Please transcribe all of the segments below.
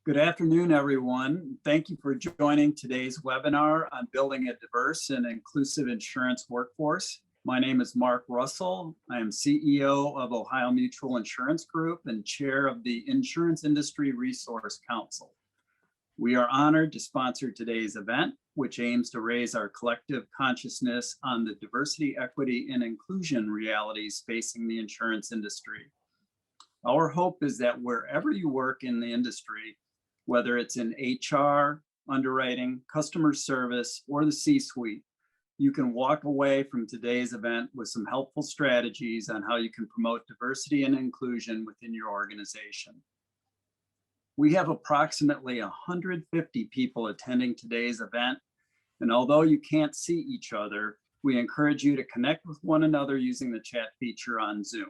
Good afternoon, everyone. Thank you for joining today's webinar on building a diverse and inclusive insurance workforce. My name is Mark Russell. I am CEO of Ohio Mutual Insurance Group and chair of the Insurance Industry Resource Council. We are honored to sponsor today's event, which aims to raise our collective consciousness on the diversity, equity, and inclusion realities facing the insurance industry. Our hope is that wherever you work in the industry, whether it's in HR, underwriting, customer service, or the C-suite, you can walk away from today's event with some helpful strategies on how you can promote diversity and inclusion within your organization. We have approximately 150 people attending today's event, and although you can't see each other, we encourage you to connect with one another using the chat feature on Zoom.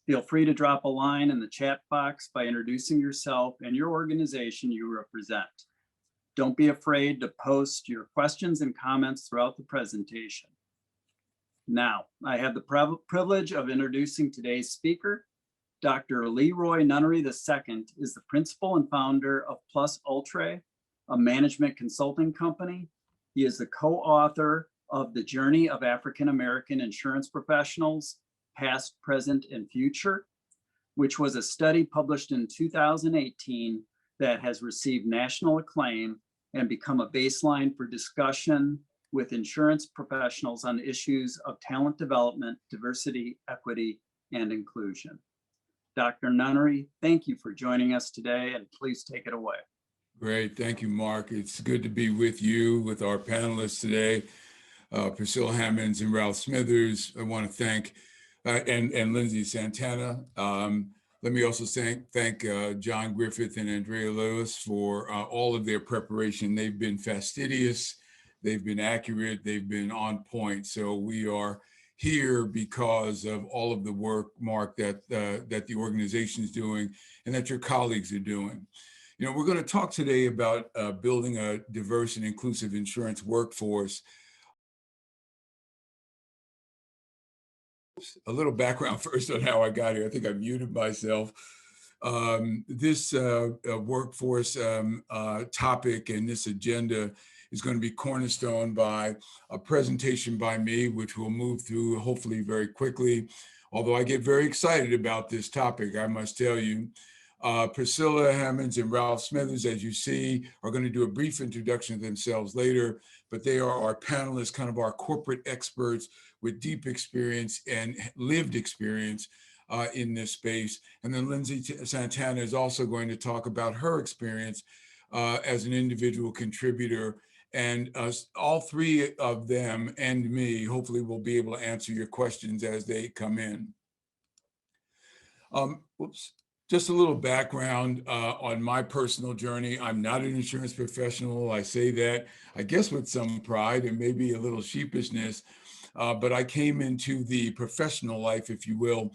Feel free to drop a line in the chat box by introducing yourself and your organization you represent. Don't be afraid to post your questions and comments throughout the presentation. Now, I have the privilege of introducing today's speaker. Dr. Leroy Nunery II is the principal and founder of PlūsUltré, a management consulting company. He is the co-author of The Journey of African American Insurance Professionals, Past, Present, and Future, which was a study published in 2018 that has received national acclaim and become a baseline for discussion with insurance professionals on issues of talent development, diversity, equity, and inclusion. Dr. Nunery, thank you for joining us today, and please take it away. Great, thank you, Mark. It's good to be with you, with our panelists today, Priscilla, Hammond, and Ralph Smithers. I want to thank and Lindsey Santana. Let me also thank John Griffith and Andrea Lewis for all of their preparation. They've been fastidious, they've been accurate, they've been on point. So we are here because of all of the work, Mark, that the organization is doing and that your colleagues are doing. You know, we're going to talk today about building a diverse and inclusive insurance workforce. A little background first on how I got here. I think I muted myself. This workforce topic and this agenda is going to be cornerstone by a presentation by me, which we'll move through hopefully very quickly. Although I get very excited about this topic, I must tell you. Priscilla, Hammond, and Ralph Smithers, as you see, are going to do a brief introduction of themselves later, but they are our panelists, kind of our corporate experts with deep experience and lived experience in this space. And then Lindsey Santana is also going to talk about her experience as an individual contributor. And all three of them and me, hopefully, will be able to answer your questions as they come in. Just a little background on my personal journey. I'm not an insurance professional. I say that, I guess, with some pride and maybe a little sheepishness, but I came into the professional life, if you will,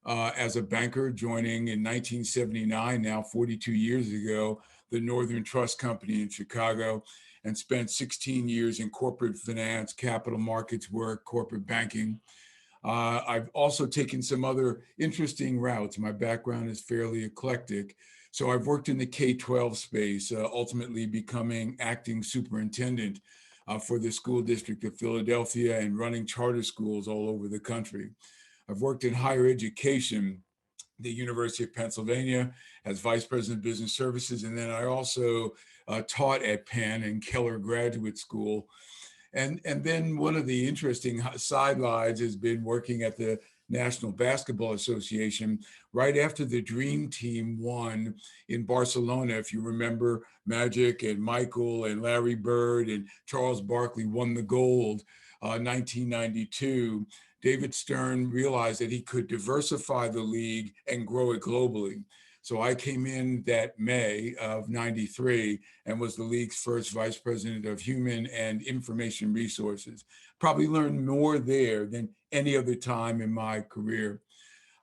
as a banker, joining in 1979, now 42 years ago, the Northern Trust Company in Chicago, and spent 16 years in corporate finance, capital markets work, corporate banking. I've also taken some other interesting routes. My background is fairly eclectic. So I've worked in the K-12 space, ultimately becoming acting superintendent for the school district of Philadelphia and running charter schools all over the country. I've worked in higher education, the University of Pennsylvania as Vice President of Business Services. And then I also taught at Penn and Keller Graduate School. And then one of the interesting sidelines has been working at the National Basketball Association right after the Dream Team won in Barcelona. If you remember, Magic and Michael and Larry Bird and Charles Barkley won the gold 1992. David Stern realized that he could diversify the league and grow it globally. So I came in that May of '93 and was the league's first vice president of human and information resources. Probably learned more there than any other time in my career.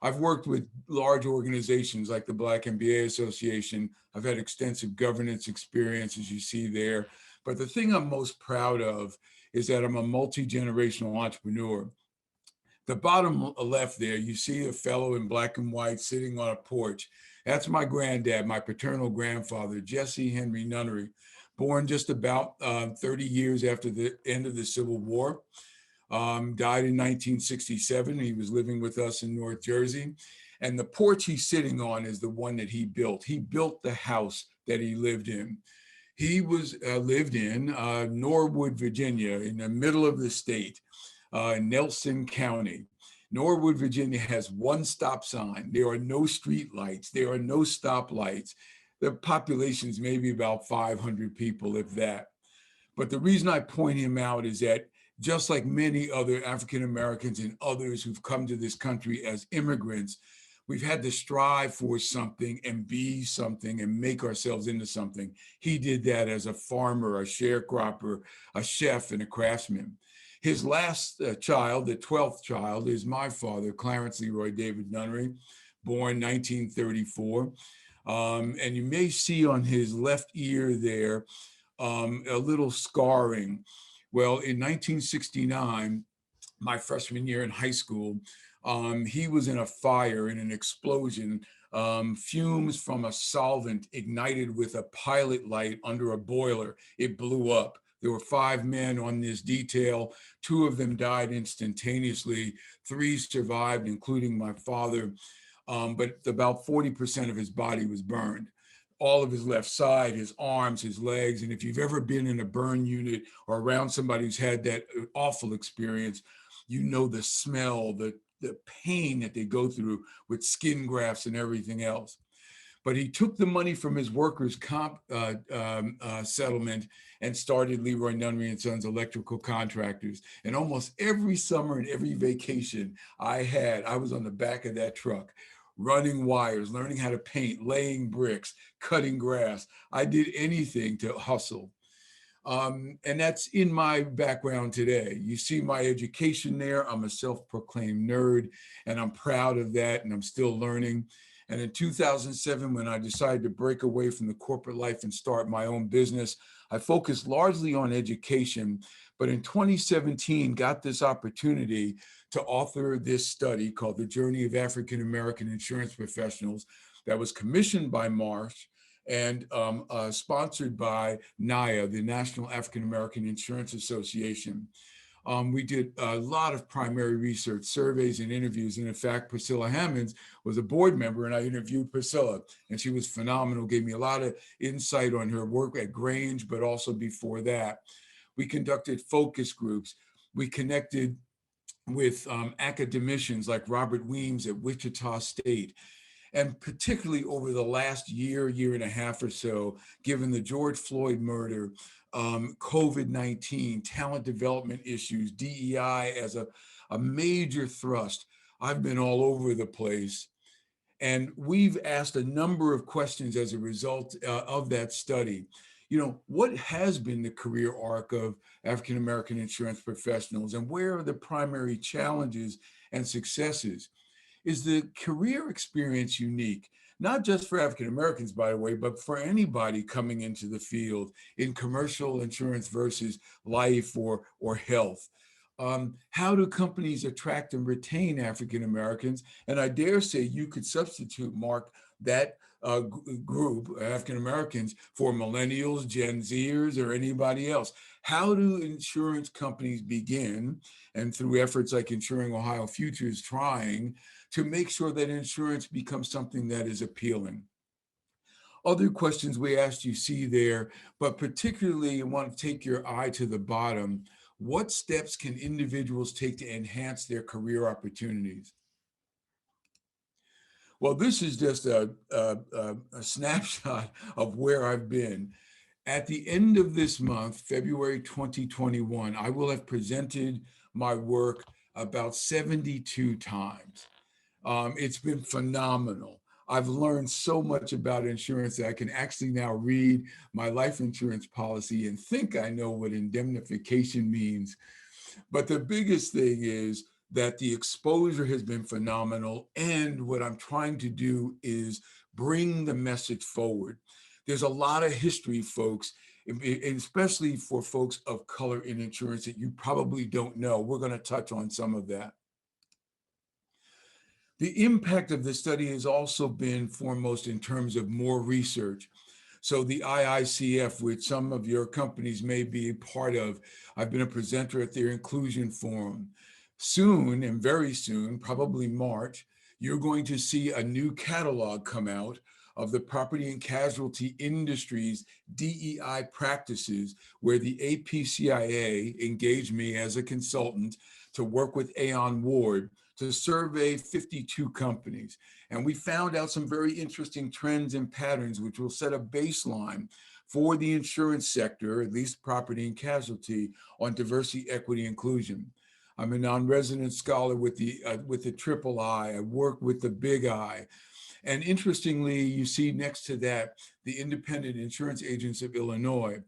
I've worked with large organizations like the Black MBA Association. I've had extensive governance experience, as you see there. But the thing I'm most proud of is that I'm a multi-generational entrepreneur. The bottom left there, you see a fellow in black and white sitting on a porch. That's my granddad, my paternal grandfather, Jesse Henry Nunery, born just about 30 years after the end of the Civil War. Died in 1967. He was living with us in North Jersey. And the porch he's sitting on is the one that he built. He built the house that he lived in. He lived in Norwood, Virginia, in the middle of the state, Nelson County. Norwood, Virginia has one stop sign. There are no street lights. There are no stoplights. The population is maybe about 500 people, if that. But the reason I point him out is that just like many other African Americans and others who've come to this country as immigrants, we've had to strive for something and be something and make ourselves into something. He did that as a farmer, a sharecropper, a chef, and a craftsman. His last child, the 12th child, is my father, Clarence Leroy David Nunery, born 1934. And you may see on his left ear there a little scarring. Well, in 1969, my freshman year in high school, he was in a fire, in an explosion. Fumes from a solvent ignited with a pilot light under a boiler. It blew up. There were 5 men on this detail. 2 of them died instantaneously. 3 survived, including my father. But about 40% of his body was burned. All of his left side, his arms, his legs. And if you've ever been in a burn unit or around somebody who's had that awful experience, you know the smell, the pain that they go through with skin grafts and everything else. But he took the money from his workers' comp settlement and started Leroy Nunery and Sons Electrical Contractors. And almost every summer and every vacation I was on the back of that truck, running wires, learning how to paint, laying bricks, cutting grass. I did anything to hustle. And that's in my background today. You see my education there. I'm a self-proclaimed nerd, and I'm proud of that, and I'm still learning. And in 2007, when I decided to break away from the corporate life and start my own business, I focused largely on education. But in 2017, got this opportunity to author this study called The Journey of African American Insurance Professionals that was commissioned by Marsh and sponsored by NAIA, the National African American Insurance Association. We did a lot of primary research, surveys, and interviews. And in fact, Priscilla Hammond was a board member, and I interviewed Priscilla, and she was phenomenal, gave me a lot of insight on her work at Grange, but also before that. We conducted focus groups. We connected with academicians like Robert Weems at Wichita State. And particularly over the last year and a half or so, given the George Floyd murder, COVID-19, talent development issues, DEI as a major thrust, I've been all over the place. And we've asked a number of questions as a result of that study. You know, what has been the career arc of African American insurance professionals, and where are the primary challenges and successes? Is the career experience unique, not just for African Americans, by the way, but for anybody coming into the field in commercial insurance versus life or health? How do companies attract and retain African Americans? And I dare say you could substitute, Mark, that group, African Americans, for millennials, Gen Zers, or anybody else. How do insurance companies begin, and through efforts like Insuring Ohio Futures, trying to make sure that insurance becomes something that is appealing? Other questions we asked you see there, but particularly I want to take your eye to the bottom. What steps can individuals take to enhance their career opportunities? Well, this is just a snapshot of where I've been. At the end of this month, February 2021, I will have presented my work about 72 times. It's been phenomenal. I've learned so much about insurance that I can actually now read my life insurance policy and think I know what indemnification means. But the biggest thing is that the exposure has been phenomenal. And what I'm trying to do is bring the message forward. There's a lot of history, folks, and especially for folks of color in insurance, that you probably don't know. We're going to touch on some of that. The impact of the study has also been foremost in terms of more research. So the IICF, which some of your companies may be a part of, I've been a presenter at their inclusion forum. Soon, and very soon, probably March, you're going to see a new catalog come out of the property and casualty industry's DEI practices, where the APCIA engaged me as a consultant to work with Aon Ward to survey 52 companies. And we found out some very interesting trends and patterns, which will set a baseline for the insurance sector, at least property and casualty, on diversity, equity, inclusion. I'm a non-resident scholar with the triple I. I work with the big I. And interestingly, you see next to that, the Independent Insurance Agents of Illinois.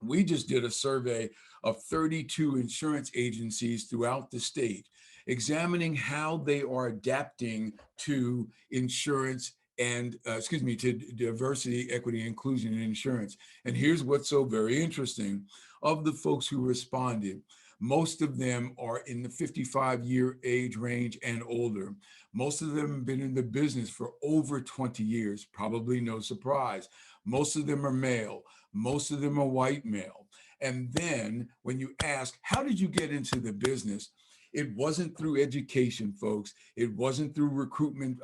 We just did a survey of 32 insurance agencies throughout the state, examining how they are adapting to insurance and, to diversity, equity, inclusion in insurance. And here's what's so very interesting. Of the folks who responded, most of them are in the 55-year age range and older. Most of them have been in the business for over 20 years, probably no surprise. Most of them are male. Most of them are white male. And then when you ask, how did you get into the business? It wasn't through education, folks. It wasn't through recruitment,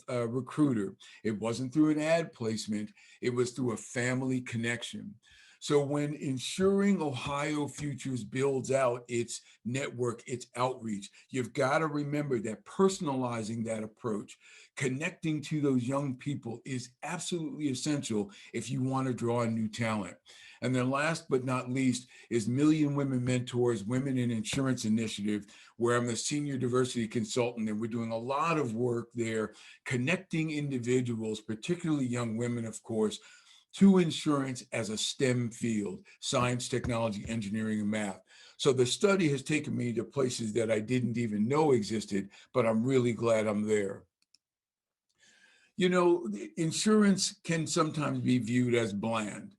recruiter. It wasn't through an ad placement. It was through a family connection. So when Insuring Ohio Futures builds out its network, its outreach, you've got to remember that personalizing that approach, connecting to those young people is absolutely essential if you want to draw in new talent. And then last but not least is Million Women Mentors Women in Insurance Initiative, where I'm the senior diversity consultant, and we're doing a lot of work there, connecting individuals, particularly young women, of course, to insurance as a STEM field: science, technology, engineering, and math. So the study has taken me to places that I didn't even know existed, but I'm really glad I'm there. You know, insurance can sometimes be viewed as bland,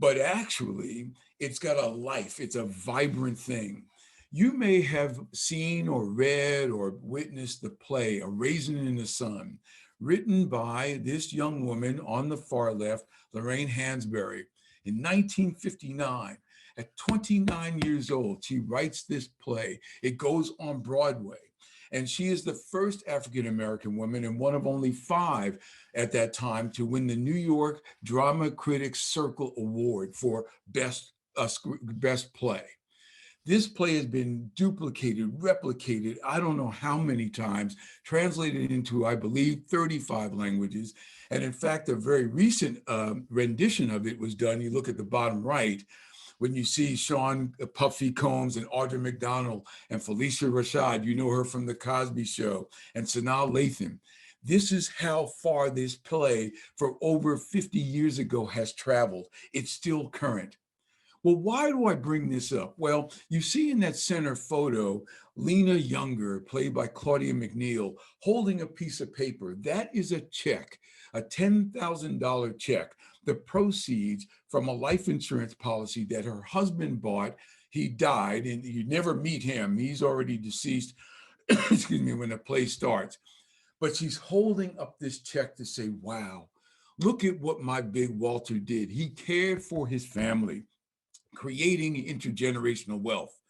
but actually it's got a life. It's a vibrant thing. You may have seen or read or witnessed the play, A Raisin in the Sun, written by this young woman on the far left, Lorraine Hansberry. In 1959, at 29 years old, she writes this play. It goes on Broadway. And she is the first African-American woman and one of only 5 at that time to win the New York Drama Critics Circle Award for Best Play. This play has been duplicated, replicated, I don't know how many times, translated into, I believe, 35 languages. And in fact, a very recent rendition of it was done. You look at the bottom right, when you see Sean Puffy Combs and Audra McDonald and Felicia Rashad, you know her from The Cosby Show, and Sanaa Lathan. This is how far this play from over 50 years ago has traveled. It's still current. Well, why do I bring this up? Well, you see in that center photo, Lena Younger, played by Claudia McNeil, holding a piece of paper. That is a check, a $10,000 check, the proceeds from a life insurance policy that her husband bought. He died, and you never meet him. He's already deceased, excuse me, when the play starts. But she's holding up this check to say, wow, look at what my big Walter did. He cared for his family, creating intergenerational wealth.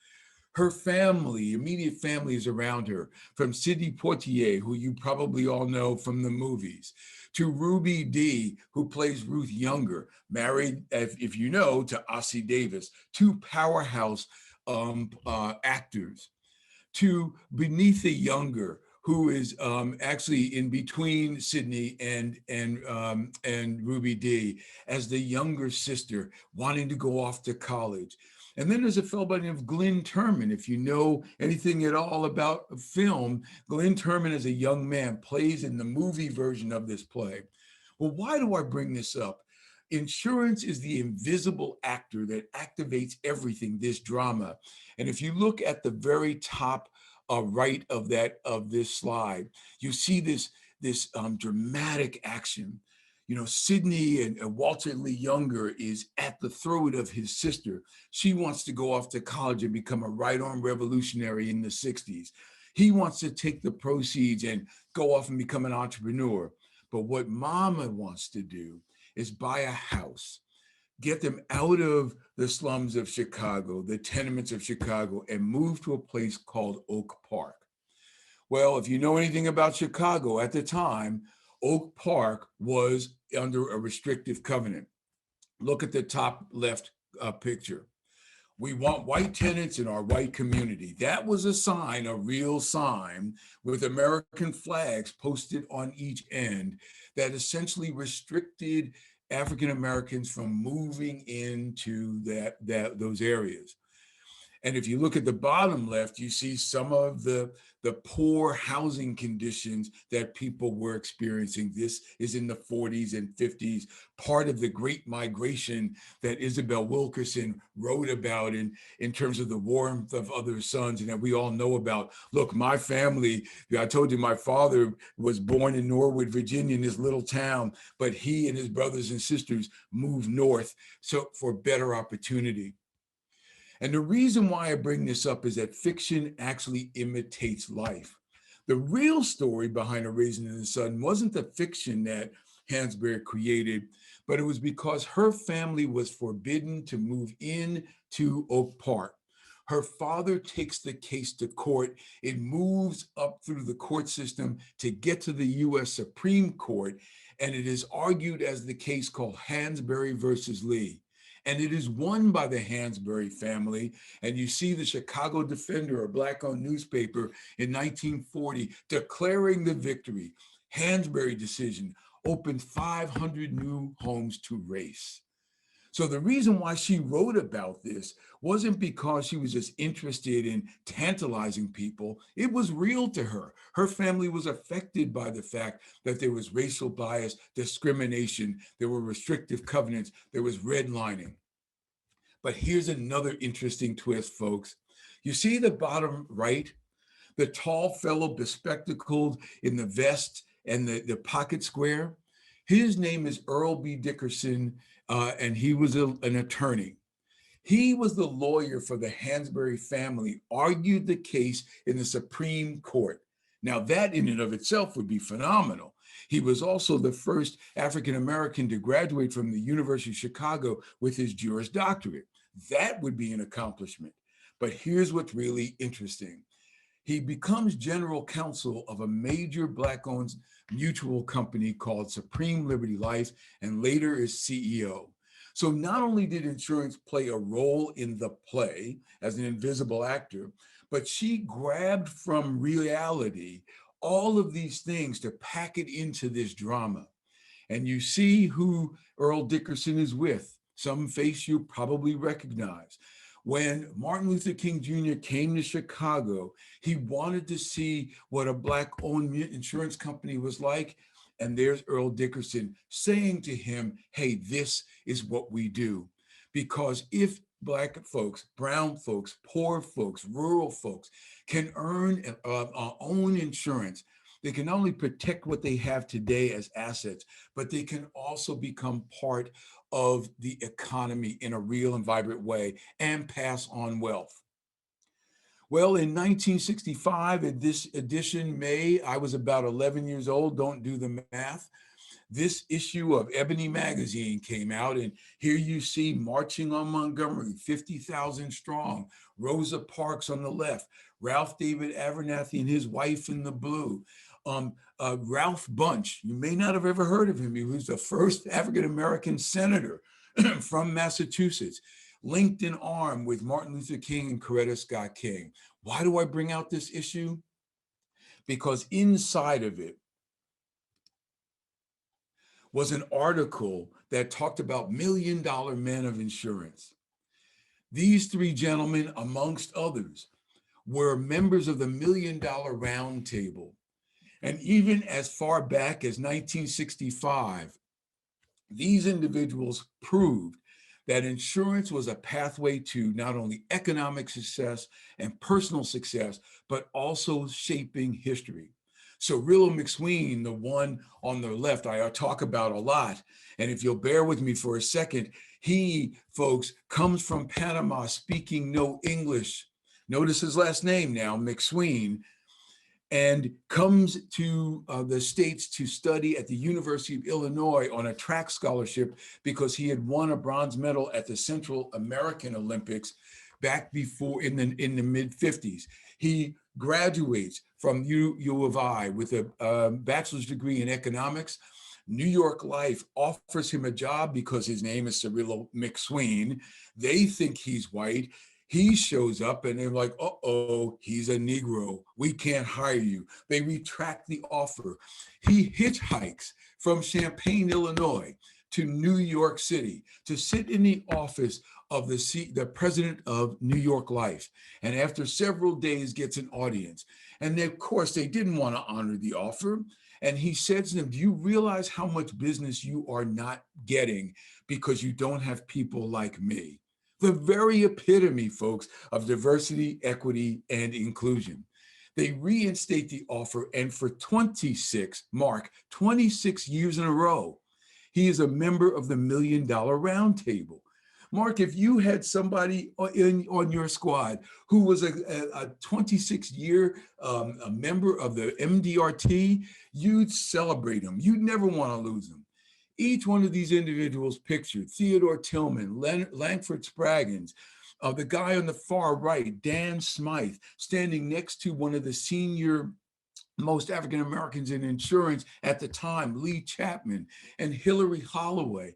Her family, immediate family, is around her, from Sidney Poitier, who you probably all know from the movies, to Ruby Dee, who plays Ruth Younger, married, if you know, to Ossie Davis, 2 powerhouse actors, to Beneatha Younger, who is actually in between Sidney and Ruby Dee as the younger sister, wanting to go off to college. And then there's a fellow by the name of Glenn Turman. If you know anything at all about film, Glenn Turman as a young man plays in the movie version of this play. Well, why do I bring this up? Insurance is the invisible actor that activates everything, this drama. And if you look at the very top right of this slide, you see this dramatic action. You know, Sidney and Walter Lee Younger is at the throat of his sister. She wants to go off to college and become a right-arm revolutionary in the 60s. He wants to take the proceeds and go off and become an entrepreneur. But what mama wants to do is buy a house, get them out of the slums of Chicago, the tenements of Chicago, and move to a place called Oak Park. Well, if you know anything about Chicago at the time, Oak Park was under a restrictive covenant. Look at the top left picture. We want white tenants in our white community. That was a sign, a real sign, with American flags posted on each end that essentially restricted African Americans from moving into those areas. And if you look at the bottom left, you see some of the poor housing conditions that people were experiencing. This is in the 40s and 50s, part of the Great Migration that Isabel Wilkerson wrote about in terms of the warmth of other suns, and that we all know about. Look, my family, I told you my father was born in Norwood, Virginia, in this little town, but he and his brothers and sisters moved north for better opportunity. And the reason why I bring this up is that fiction actually imitates life. The real story behind A Raisin in the Sun wasn't the fiction that Hansberry created, but it was because her family was forbidden to move in to Oak Park. Her father takes the case to court. It moves up through the court system to get to the US Supreme Court, and it is argued as the case called Hansberry versus Lee. And it is won by the Hansberry family. And you see the Chicago Defender, a Black-owned newspaper, in 1940 declaring the victory. Hansberry decision opened 500 new homes to race. So the reason why she wrote about this wasn't because she was just interested in tantalizing people. It was real to her. Her family was affected by the fact that there was racial bias, discrimination, there were restrictive covenants, there was redlining. But here's another interesting twist, folks. You see the bottom right? The tall fellow bespectacled in the vest and the pocket square? His name is Earl B. Dickerson, and he was an attorney. He was the lawyer for the Hansberry family, argued the case in the Supreme Court. Now that in and of itself would be phenomenal. He was also the first African-American to graduate from the University of Chicago with his Juris Doctorate. That would be an accomplishment. But here's what's really interesting. He becomes general counsel of a major Black-owned mutual company called Supreme Liberty Life, and later is CEO. So not only did insurance play a role in the play as an invisible actor, but she grabbed from reality all of these things to pack it into this drama. And you see who Earl Dickerson is with. Some face you probably recognize. When Martin Luther King Jr. came to Chicago, he wanted to see what a Black-owned insurance company was like. And there's Earl Dickerson saying to him, hey, this is what we do. Because if Black folks, brown folks, poor folks, rural folks can own insurance, they can not only protect what they have today as assets, but they can also become part of the economy in a real and vibrant way and pass on wealth. Well, in 1965, at this edition, May, I was about 11 years old, don't do the math. This issue of Ebony Magazine came out, and here you see marching on Montgomery, 50,000 strong, Rosa Parks on the left, Ralph David Abernathy and his wife in the blue. Ralph Bunche, you may not have ever heard of him. He was the first African-American senator from Massachusetts, linked in arm with Martin Luther King and Coretta Scott King. Why do I bring out this issue? Because inside of it was an article that talked about million-dollar men of insurance. These three gentlemen, amongst others, were members of the million-dollar round table. And even as far back as 1965, these individuals proved that insurance was a pathway to not only economic success and personal success, but also shaping history. Cyril McSween, the one on the left, I talk about a lot. And if you'll bear with me for a second, he, folks, comes from Panama speaking no English. Notice his last name now, McSween. and comes to the States to study at the University of Illinois on a track scholarship because he had won a bronze medal at the Central American Olympics back before in the mid 50s. He graduates from U of I with a bachelor's degree in economics. New York Life offers him a job because his name is Cyril McSween. They think he's white. He shows up and they're like, uh-oh, he's a Negro. We can't hire you. They retract the offer. He hitchhikes from Champaign, Illinois to New York City to sit in the office of the president of New York Life. And after several days gets an audience. And of course, they didn't want to honor the offer. And he said to them, do you realize how much business you are not getting because you don't have people like me? The very epitome, folks, of diversity, equity, and inclusion. They reinstate the offer, and for 26 years in a row, he is a member of the $1 Million Roundtable. Mark, if you had somebody on your squad who was a 26-year a member of the MDRT, you'd celebrate him. You'd never want to lose him. Each one of these individuals pictured, Theodore Tillman, Langford Spraggins, the guy on the far right, Dan Smythe, standing next to one of the senior most African Americans in insurance at the time, Lee Chapman and Hillary Holloway,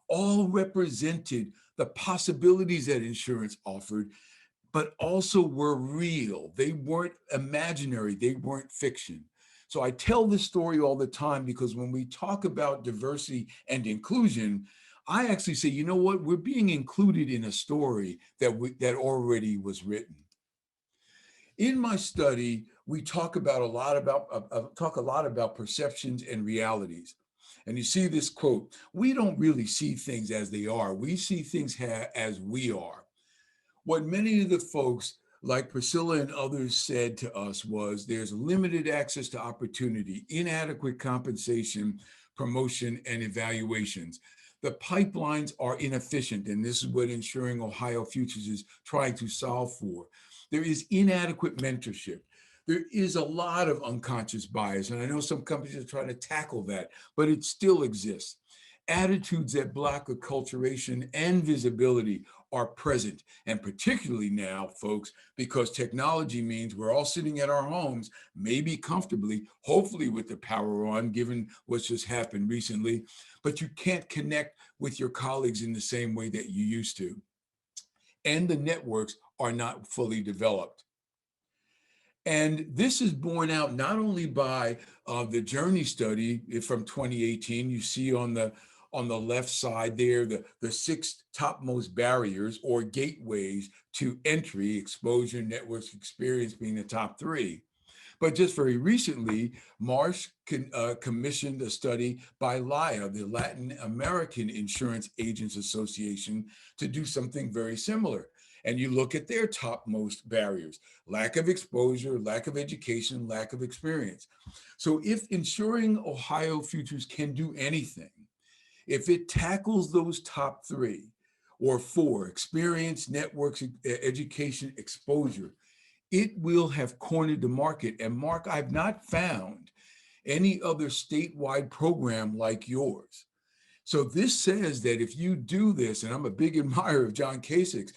all represented the possibilities that insurance offered, but also were real. They weren't imaginary, they weren't fiction. So I tell this story all the time because when we talk about diversity and inclusion, I actually say, you know what, we're being included in a story that already was written. In my study, we talk a lot about perceptions and realities. And you see this quote, we don't really see things as they are. We see things as we are. What many of the folks like Priscilla and others said to us was there's limited access to opportunity, inadequate compensation, promotion, and evaluations. The pipelines are inefficient, and this is what Insuring Ohio Futures is trying to solve for. There is inadequate mentorship. There is a lot of unconscious bias, and I know some companies are trying to tackle that, but it still exists. Attitudes that block acculturation and visibility are present, and particularly now, folks, because technology means we're all sitting at our homes, maybe comfortably, hopefully with the power on, given what's just happened recently, but you can't connect with your colleagues in the same way that you used to. And the networks are not fully developed. And this is borne out not only by the Journey study from 2018. You see on the left side there, the 6 topmost barriers or gateways to entry, exposure, networks, experience being the top 3. But just very recently, Marsh commissioned a study by LIA, the Latin American Insurance Agents Association, to do something very similar. And you look at their topmost barriers: lack of exposure, lack of education, lack of experience. So if Insuring Ohio Futures can do anything, if it tackles those top 3 or 4, experience, networks, education, exposure, it will have cornered the market. And Mark, I've not found any other statewide program like yours. So this says that if you do this, and I'm a big admirer of John Kasich's,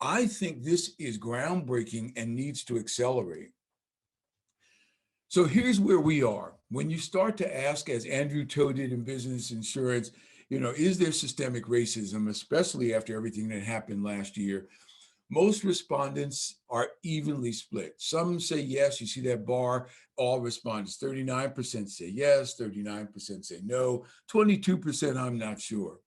I think this is groundbreaking and needs to accelerate. So here's where we are. When you start to ask, as Andrew Toe did in Business Insurance, is there systemic racism, especially after everything that happened last year? Most respondents are evenly split. Some say yes, you see that bar, all respondents, 39% say yes, 39% say no, 22% I'm not sure.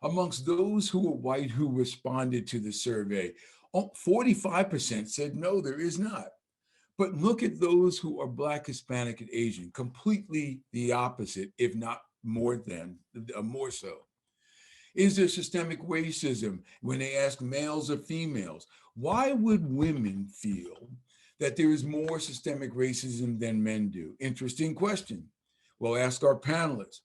Amongst those who were white who responded to the survey, 45% said no, there is not. But look at those who are Black, Hispanic, and Asian, completely the opposite, if not more so. Is there systemic racism when they ask males or females? Why would women feel that there is more systemic racism than men do? Interesting question. We'll ask our panelists.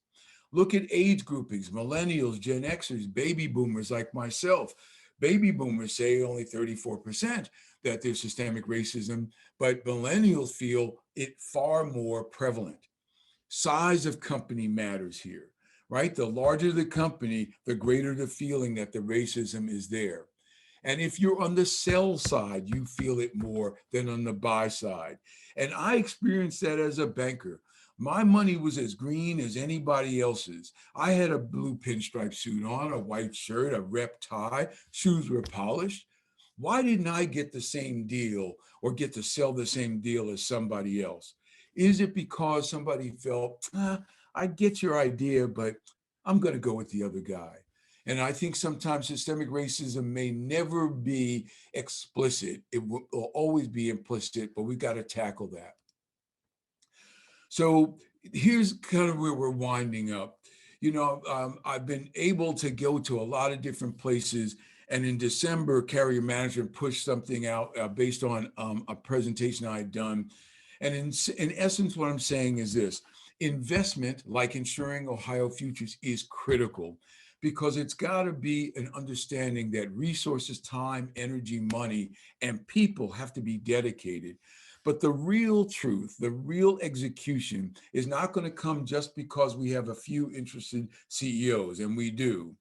Look at age groupings, millennials, Gen Xers, baby boomers like myself. Baby boomers say only 34% that there's systemic racism, but millennials feel it far more prevalent. Size of company matters here, right? The larger the company, the greater the feeling that the racism is there. And if you're on the sell side, you feel it more than on the buy side. And I experienced that as a banker. My money was as green as anybody else's. I had a blue pinstripe suit on, a white shirt, a rep tie, shoes were polished. Why didn't I get the same deal or get to sell the same deal as somebody else? Is it because somebody felt, I get your idea, but I'm going to go with the other guy? And I think sometimes systemic racism may never be explicit. It will always be implicit, but we've got to tackle that. So here's kind of where we're winding up. I've been able to go to a lot of different places. And in December, Carrier Management pushed something out based on a presentation I had done. And in essence, what I'm saying is this: investment, like Insuring Ohio Futures, is critical because it's got to be an understanding that resources, time, energy, money, and people have to be dedicated. But the real truth, the real execution is not going to come just because we have a few interested CEOs, and we do.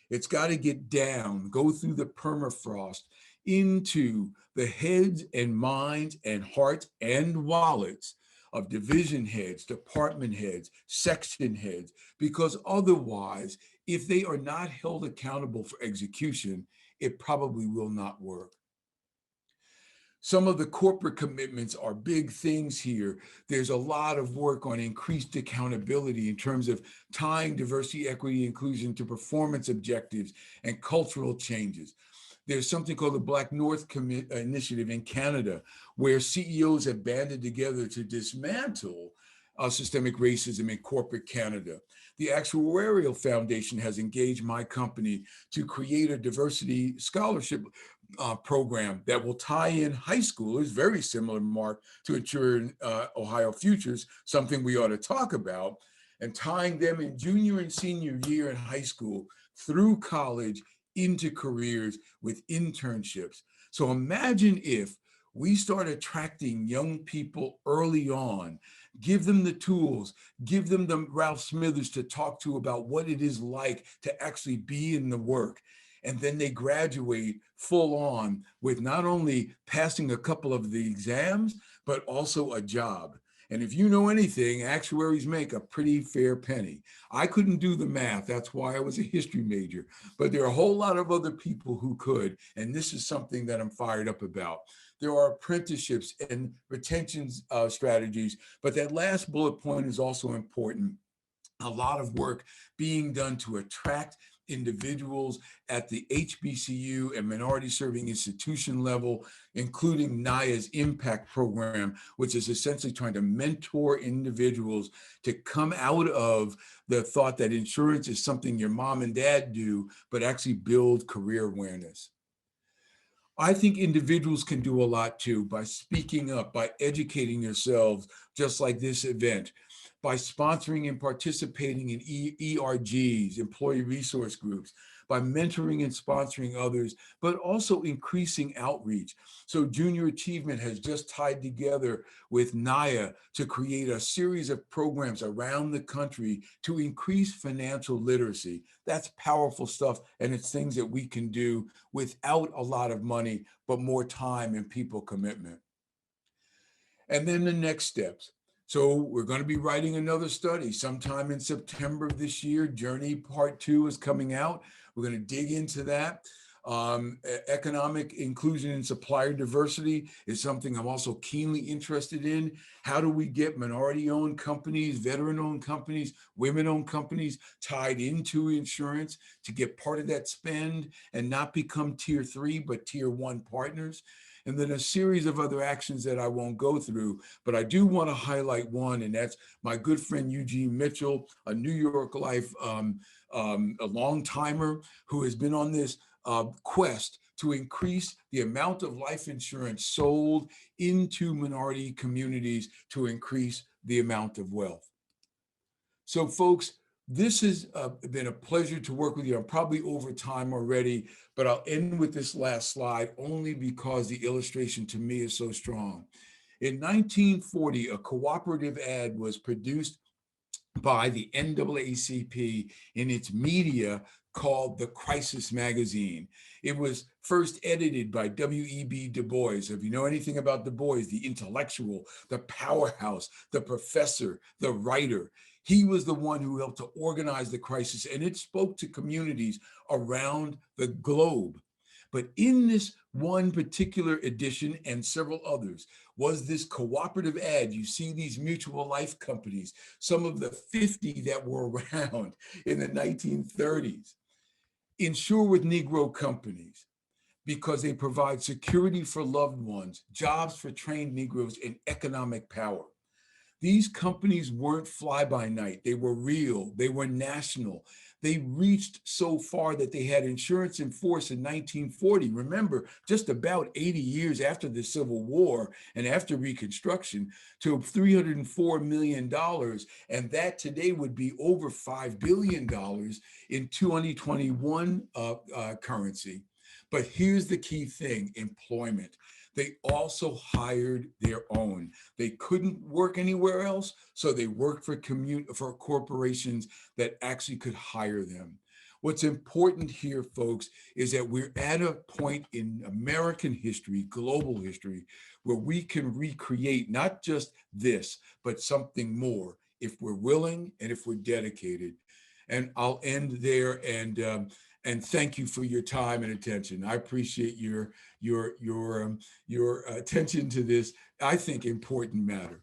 It's got to get down, go through the permafrost into the heads and minds and hearts and wallets of division heads, department heads, section heads, because otherwise, if they are not held accountable for execution, it probably will not work. Some of the corporate commitments are big things here. There's a lot of work on increased accountability in terms of tying diversity, equity, inclusion to performance objectives and cultural changes. There's something called the Black North Initiative in Canada, where CEOs have banded together to dismantle systemic racism in corporate Canada. The Actuarial Foundation has engaged my company to create a diversity scholarship program that will tie in high schoolers, very similar, Mark, to Insuring Ohio Futures, something we ought to talk about, and tying them in junior and senior year in high school through college into careers with internships. So imagine if we start attracting young people early on, give them the tools, give them the Ralph Smithers to talk to about what it is like to actually be in the work. And then they graduate full on with not only passing a couple of the exams, but also a job. And if you know anything, actuaries make a pretty fair penny. I couldn't do the math. That's why I was a history major. But there are a whole lot of other people who could. And this is something that I'm fired up about. There are apprenticeships and retention strategies. But that last bullet point is also important. A lot of work being done to attract individuals at the HBCU and minority serving institution level, including NIA's impact program, which is essentially trying to mentor individuals to come out of the thought that insurance is something your mom and dad do, but actually build career awareness. I think individuals can do a lot too by speaking up, by educating yourselves, just like this event, by sponsoring and participating in ERGs, employee resource groups, by mentoring and sponsoring others, but also increasing outreach. So Junior Achievement has just tied together with NIA to create a series of programs around the country to increase financial literacy. That's powerful stuff, and it's things that we can do without a lot of money, but more time and people commitment. And then the next steps. So we're going to be writing another study sometime in September of this year. Journey Part 2 is coming out. We're going to dig into that. Economic inclusion and supplier diversity is something I'm also keenly interested in. How do we get minority-owned companies, veteran-owned companies, women-owned companies tied into insurance to get part of that spend and not become tier 3, but tier 1 partners? And then a series of other actions that I won't go through, but I do want to highlight one, and that's my good friend Eugene Mitchell, a New York Life a long timer who has been on this quest to increase the amount of life insurance sold into minority communities to increase the amount of wealth. So folks, This has been a pleasure to work with you. I'm probably over time already, but I'll end with this last slide only because the illustration to me is so strong. In 1940, a cooperative ad was produced by the NAACP in its media called the Crisis Magazine. It was first edited by W.E.B. Du Bois. If you know anything about Du Bois, the intellectual, the powerhouse, the professor, the writer, he was the one who helped to organize the crisis, and it spoke to communities around the globe. But in this one particular edition and several others was this cooperative ad. You see these mutual life companies, some of the 50 that were around in the 1930s, insure with Negro companies because they provide security for loved ones, jobs for trained Negroes, and economic power. These companies weren't fly-by-night. They were real. They were national. They reached so far that they had insurance in force in 1940. Remember, just about 80 years after the Civil War and after Reconstruction, to $304 million. And that today would be over $5 billion in 2021 currency. But here's the key thing: employment. They also hired their own. They couldn't work anywhere else, so they worked for corporations that actually could hire them. What's important here, folks, is that we're at a point in American history, global history, where we can recreate not just this, but something more if we're willing and if we're dedicated. And I'll end there and thank you for your time and attention. I appreciate your attention to this, I think, important matter.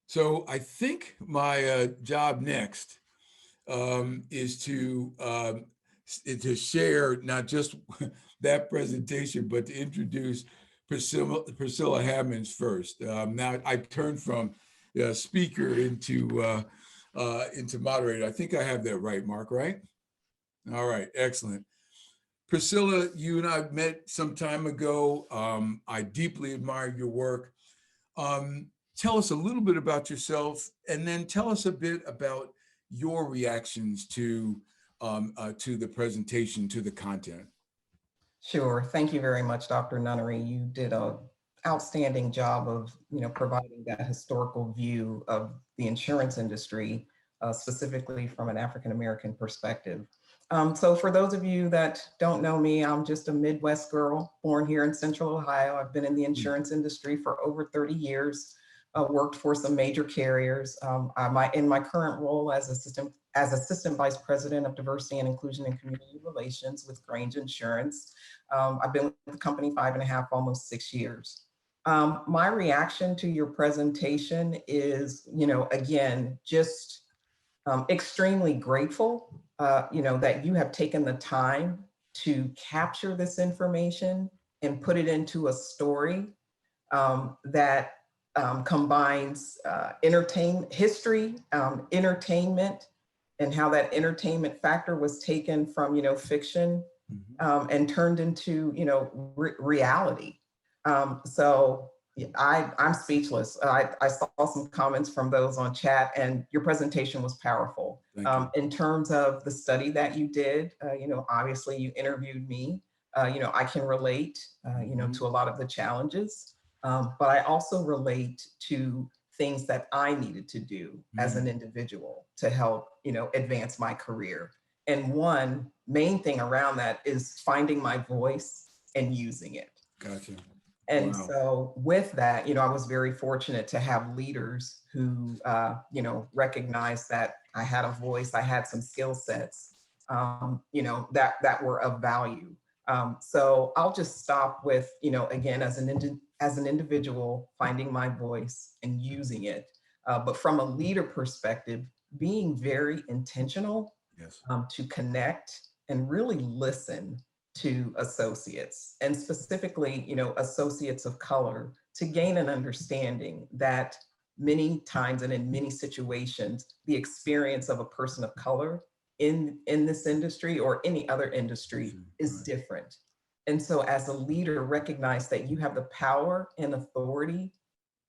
So I think my job next is to share not just that presentation, but to introduce Priscilla Hammonds first. Now I turned from speaker into moderator. I think I have that right, Mark, right? All right, excellent. Priscilla, you and I met some time ago. I deeply admire your work. Tell us a little bit about yourself, and then tell us a bit about your reactions to the presentation, to the content. Sure. Thank you very much, Dr. Nunery. You did an outstanding job of, providing that historical view of the insurance industry, specifically from an African-American perspective. So for those of you that don't know me, I'm just a Midwest girl born here in Central Ohio. I've been in the insurance industry for over 30 years, worked for some major carriers. In my current role as Assistant Vice President of Diversity and Inclusion and Community Relations with Grange Insurance. I've been with the company 5.5, almost 6 years. My reaction to your presentation is, again, just extremely grateful, that you have taken the time to capture this information and put it into a story that combines history, entertainment, and how that entertainment factor was taken from, fiction and turned into, reality. So I'm speechless. I saw some comments from those on chat, and your presentation was powerful. In terms of the study that you did, obviously you interviewed me. I can relate, to a lot of the challenges, but I also relate to things that I needed to do as an individual to help, advance my career. And one main thing around that is finding my voice and using it. Gotcha. And so with that, I was very fortunate to have leaders who, recognized that I had a voice, I had some skill sets, that were of value. So I'll just stop with, again, as an individual, finding my voice and using it. But from a leader perspective, being very intentional, yes, to connect and really listen to associates, and specifically, associates of color, to gain an understanding that many times and in many situations, the experience of a person of color in this industry or any other industry is different. And so as a leader, recognize that you have the power and authority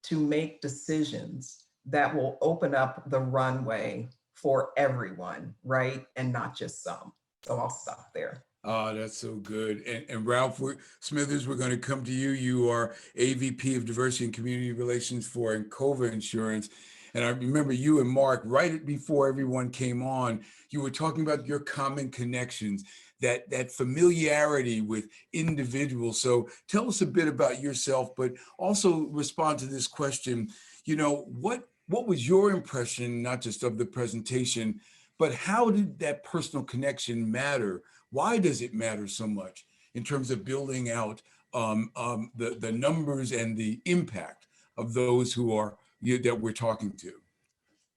to make decisions that will open up the runway for everyone, right? And not just some. So I'll stop there. Oh, that's so good. And Ralph Smithers, we're going to come to you. You are AVP of Diversity and Community Relations for Encova Insurance. And I remember you and Mark, right before everyone came on, you were talking about your common connections, that familiarity with individuals. So tell us a bit about yourself, but also respond to this question. You know, what was your impression, not just of the presentation, but how did that personal connection matter? Why does it matter so much in terms of building out the numbers and the impact of those who are that we're talking to?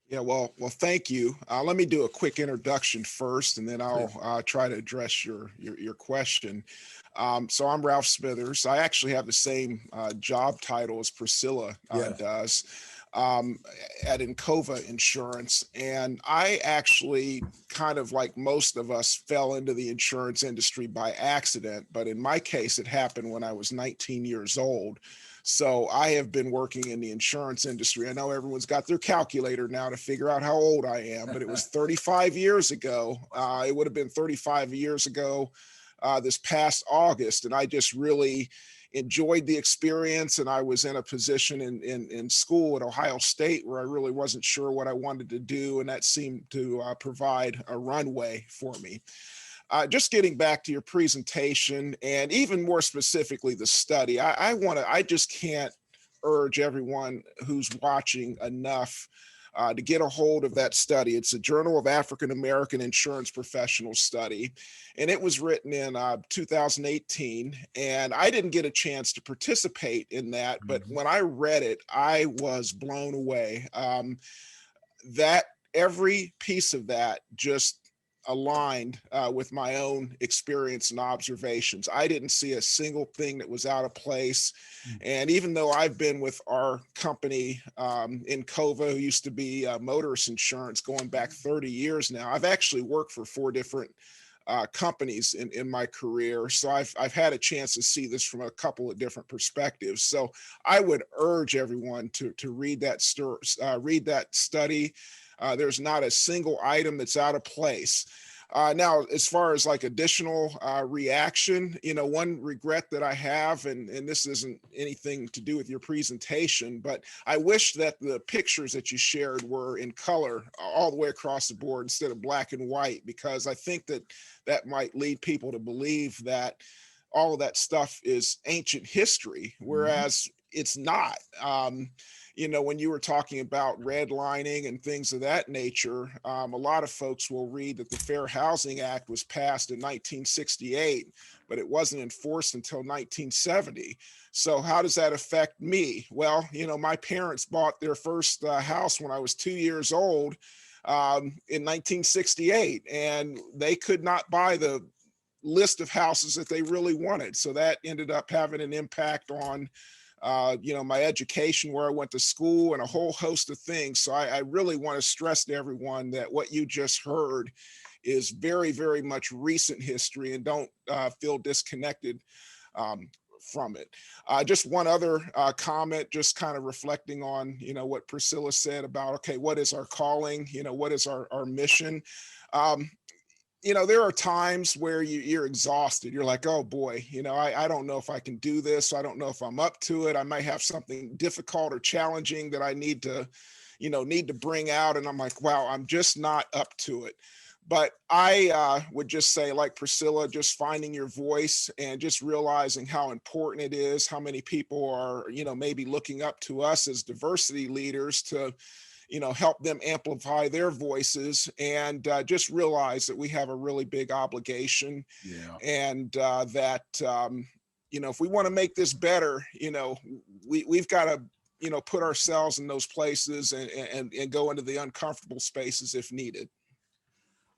Yeah, well, thank you. Let me do a quick introduction first, and then I'll try to address your question. So I'm Ralph Smithers. I actually have the same job title as Priscilla does at Encova Insurance. And I actually, kind of like most of us, fell into the insurance industry by accident. But in my case, it happened when I was 19 years old. So I have been working in the insurance industry. I know everyone's got their calculator now to figure out how old I am, but it was 35 years ago. It would have been 35 years ago this past August. And I just really enjoyed the experience. And I was in a position in school at Ohio State where I really wasn't sure what I wanted to do. And that seemed to provide a runway for me. Just getting back to your presentation, and even more specifically the study, I just can't urge everyone who's watching enough to get a hold of that study. It's a Journal of African American Insurance Professionals study, and it was written in 2018. And I didn't get a chance to participate in that, but when I read it, I was blown away. That every piece of that just aligned with my own experience and observations. I didn't see a single thing that was out of place. And even though I've been with our company Encova, who used to be motorist insurance going back 30 years now, I've actually worked for 4 different companies in my career. So I've had a chance to see this from a couple of different perspectives. So I would urge everyone to read that study. There's not a single item that's out of place. Now, as far as like additional reaction, one regret that I have, and this isn't anything to do with your presentation, but I wish that the pictures that you shared were in color all the way across the board instead of black and white, because I think that might lead people to believe that all of that stuff is ancient history, whereas it's not. When you were talking about redlining and things of that nature, a lot of folks will read that the Fair Housing Act was passed in 1968, but it wasn't enforced until 1970. So how does that affect me? Well, my parents bought their first house when I was 2 years old in 1968, and they could not buy the list of houses that they really wanted. So that ended up having an impact on my education, where I went to school, and a whole host of things. So I really want to stress to everyone that what you just heard is very, very much recent history, and don't feel disconnected from it. Just one other comment, just kind of reflecting on, what Priscilla said about, okay, what is our calling? What is our mission? There are times where you're exhausted. You're like, oh boy, I don't know if I can do this. I don't know if I'm up to it. I might have something difficult or challenging that I need to bring out. And I'm like, wow, I'm just not up to it. But I would just say, like Priscilla, just finding your voice and just realizing how important it is, how many people are, maybe looking up to us as diversity leaders to help them amplify their voices, and just realize that we have a really big obligation. And that, if we want to make this better, we've got to, put ourselves in those places and go into the uncomfortable spaces if needed.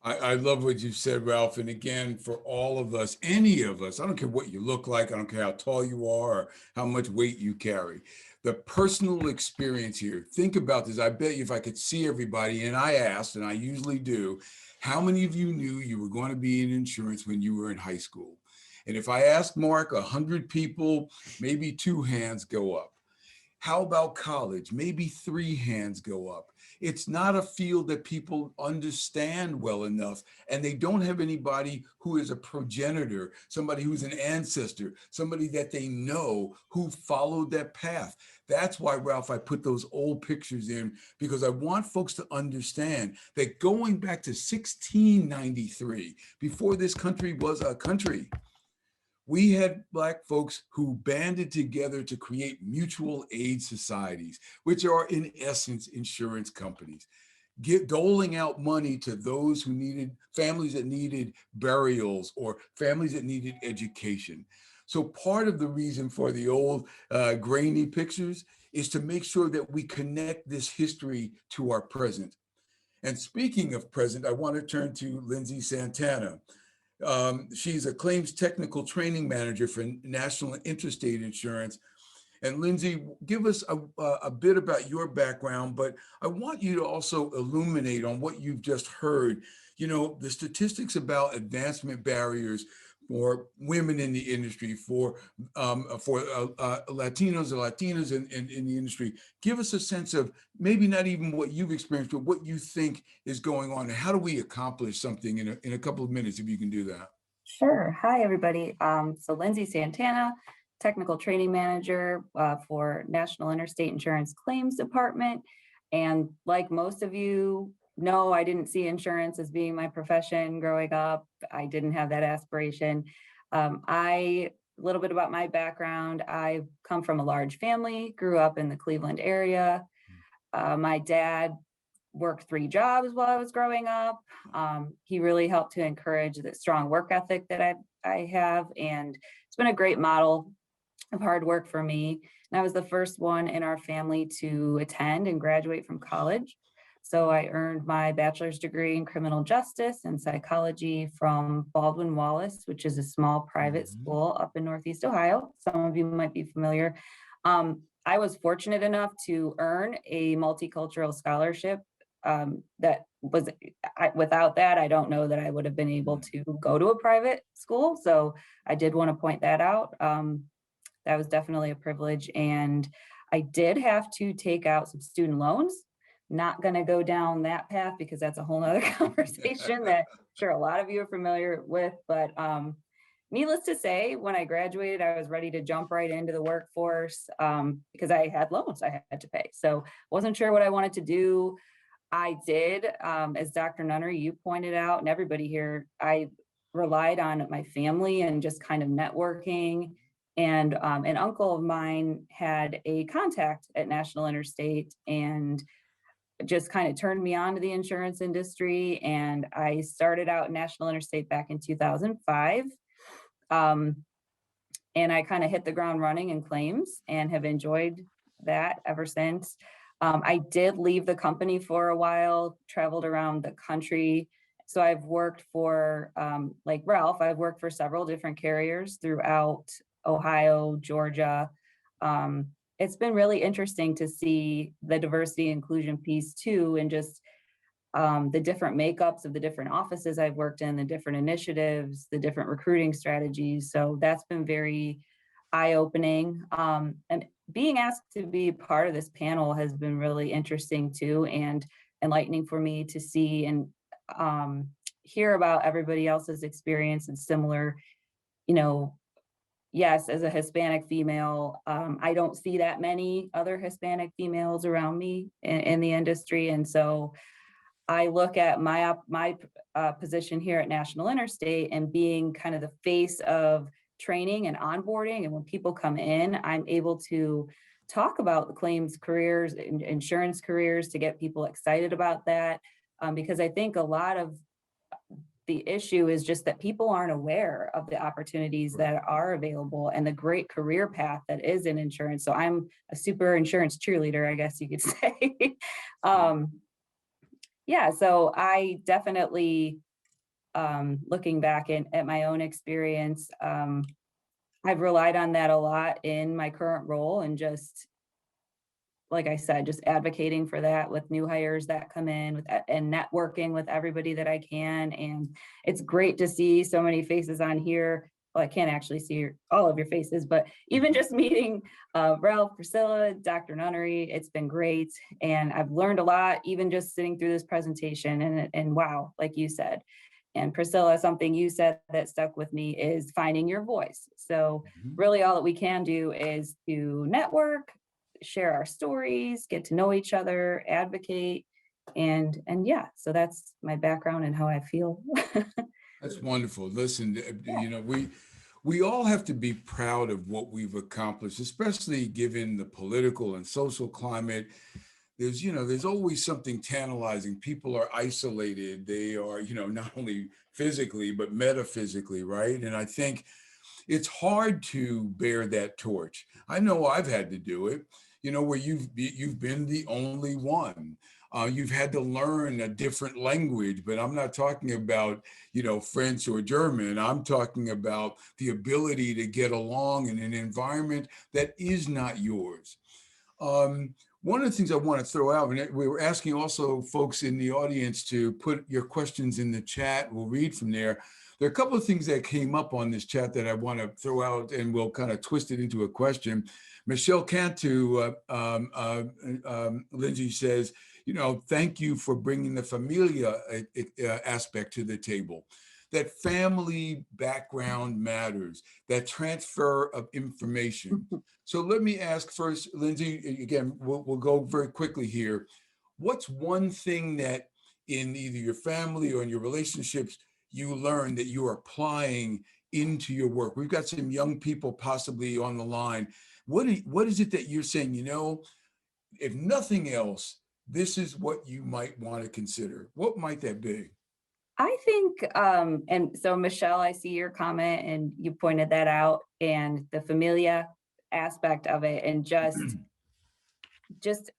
I love what you said, Ralph. And again, for all of us, any of us, I don't care what you look like, I don't care how tall you are or how much weight you carry, the personal experience here. Think about this. I bet you if I could see everybody, and I asked, and I usually do, how many of you knew you were going to be in insurance when you were in high school? And if I asked Mark, 100 people, maybe 2 hands go up. How about college? Maybe 3 hands go up. It's not a field that people understand well enough, and they don't have anybody who is a progenitor, somebody who's an ancestor, somebody that they know who followed that path. That's why, Ralph, I put those old pictures in, because I want folks to understand that going back to 1693, before this country was a country, we had Black folks who banded together to create mutual aid societies, which are in essence insurance companies, doling out money to those who needed, families that needed burials or families that needed education. So part of the reason for the old grainy pictures is to make sure that we connect this history to our present. And speaking of present, I want to turn to Lindsey Santana. She's a claims technical training manager for National Interstate Insurance. And Lindsey, give us a bit about your background, but I want you to also illuminate on what you've just heard. You know, the statistics about advancement barriers for women in the industry, for Latinos and Latinas in the industry. Give us a sense of maybe not even what you've experienced, but what you think is going on, and how do we accomplish something in a couple of minutes, if you can do that. Sure. Hi, everybody. So Lindsey Santana, Technical Training Manager for National Interstate Insurance Claims Department. And like most of you know, I didn't see insurance as being my profession growing up. I didn't have that aspiration. A little bit about my background. I come from a large family, grew up in the Cleveland area. My dad worked 3 jobs while I was growing up. He really helped to encourage the strong work ethic that I have. And it's been a great model of hard work for me. And I was the first one in our family to attend and graduate from college. So I earned my bachelor's degree in criminal justice and psychology from Baldwin-Wallace, which is a small private school up in Northeast Ohio. Some of you might be familiar. I was fortunate enough to earn a multicultural scholarship that was, without that, I don't know that I would have been able to go to a private school. So I did want to point that out. That was definitely a privilege. And I did have to take out some student loans. Not going to go down that path because that's a whole nother conversation that I'm sure a lot of you are familiar with. But needless to say, when I graduated, I was ready to jump right into the workforce because I had loans I had to pay. So wasn't sure what I wanted to do. I did, as Dr. Nunery, you pointed out, and everybody here, I relied on my family and just kind of networking. And an uncle of mine had a contact at National Interstate and just kind of turned me on to the insurance industry. And I started out National Interstate back in 2005. And I kind of hit the ground running in claims and have enjoyed that ever since. I did leave the company for a while, traveled around the country. So I've worked for, like Ralph, I've worked for several different carriers throughout Ohio, Georgia. It's been really interesting to see the diversity inclusion piece too, and just the different makeups of the different offices I've worked in, the different initiatives, the different recruiting strategies. So that's been very eye-opening. And being asked to be part of this panel has been really interesting too, and enlightening for me to see and hear about everybody else's experience and similar, you know, yes, as a Hispanic female, I don't see that many other Hispanic females around me in the industry. And so I look at my position here at National Interstate and being kind of the face of training and onboarding. And when people come in, I'm able to talk about the claims careers, insurance careers, to get people excited about that. Because I think a lot of the issue is just that people aren't aware of the opportunities that are available and the great career path that is in insurance. So I'm a super insurance cheerleader, I guess you could say. Yeah, so I definitely, looking back at my own experience, I've relied on that a lot in my current role, and just, like I said, just advocating for that with new hires that come in and networking with everybody that I can. And it's great to see so many faces on here. well, I can't actually see all of your faces, but even just meeting Ralph, Priscilla, Dr. Nunery, it's been great. And I've learned a lot, even just sitting through this presentation, and wow, like you said. And Priscilla, something you said that stuck with me is finding your voice. So really all that we can do is to network, share our stories, get to know each other, advocate, and yeah, so that's my background and how I feel. That's wonderful. Listen, you know, we all have to be proud of what we've accomplished, especially given the political and social climate. There's, you know, there's always something tantalizing. People are isolated. They are, you know, not only physically, but metaphysically, right? And I think it's hard to bear that torch. I know I've had to do it, you know, where you've been the only one. You've had to learn a different language, but I'm not talking about, you know, French or German. I'm talking about the ability to get along in an environment that is not yours. One of the things I want to throw out, and we were asking also folks in the audience to put your questions in the chat. We'll read from there. There are a couple of things that came up on this chat that I want to throw out, and we'll kind of twist it into a question. Michelle Cantu, Lindsey says, you know, thank you for bringing the familia aspect to the table. That family background matters, that transfer of information. So let me ask first, Lindsey, again, we'll go very quickly here. What's one thing that in either your family or in your relationships you learned that you're applying into your work? We've got some young people possibly on the line. What is it that you're saying, you know, if nothing else, this is what you might want to consider? What might that be? I think, and so Michelle, I see your comment and you pointed that out, and the familia aspect of it, and just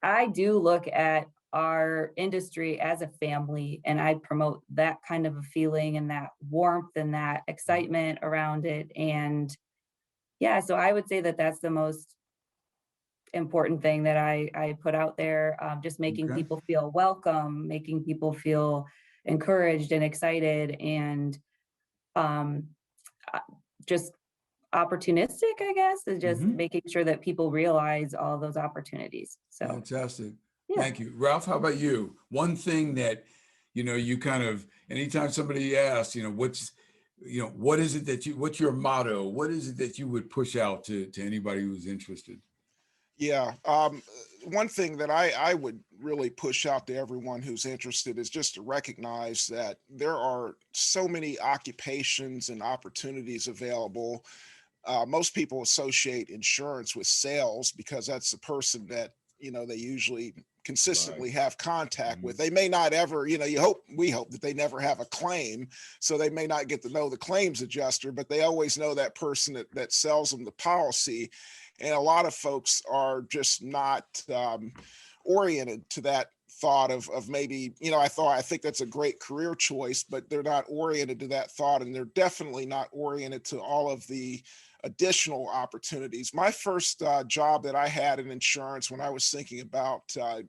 I do look at our industry as a family, and I promote that kind of a feeling and that warmth and that excitement around it. And yeah, so I would say that that's the most important thing that I put out there, just making Okay. people feel welcome, making people feel encouraged and excited, and just opportunistic, I guess, is just making sure that people realize all those opportunities. So Fantastic. yeah. Thank you. Ralph, how about you? One thing that, you know, you kind of, anytime somebody asks, you know, what is it that what's your motto? What is it that you would push out to anybody who's interested? Yeah. One thing that I would really push out to everyone who's interested is just to recognize that there are so many occupations and opportunities available. Most people associate insurance with sales because that's the person that, you know, they usually consistently have contact with. They may not ever, you know, we hope that they never have a claim, so they may not get to know the claims adjuster, but they always know that person that sells them the policy. And a lot of folks are just not oriented to that thought of maybe, you know, I think that's a great career choice, but they're not oriented to that thought, and they're definitely not oriented to all of the additional opportunities. My first job that I had in insurance, when I was thinking about,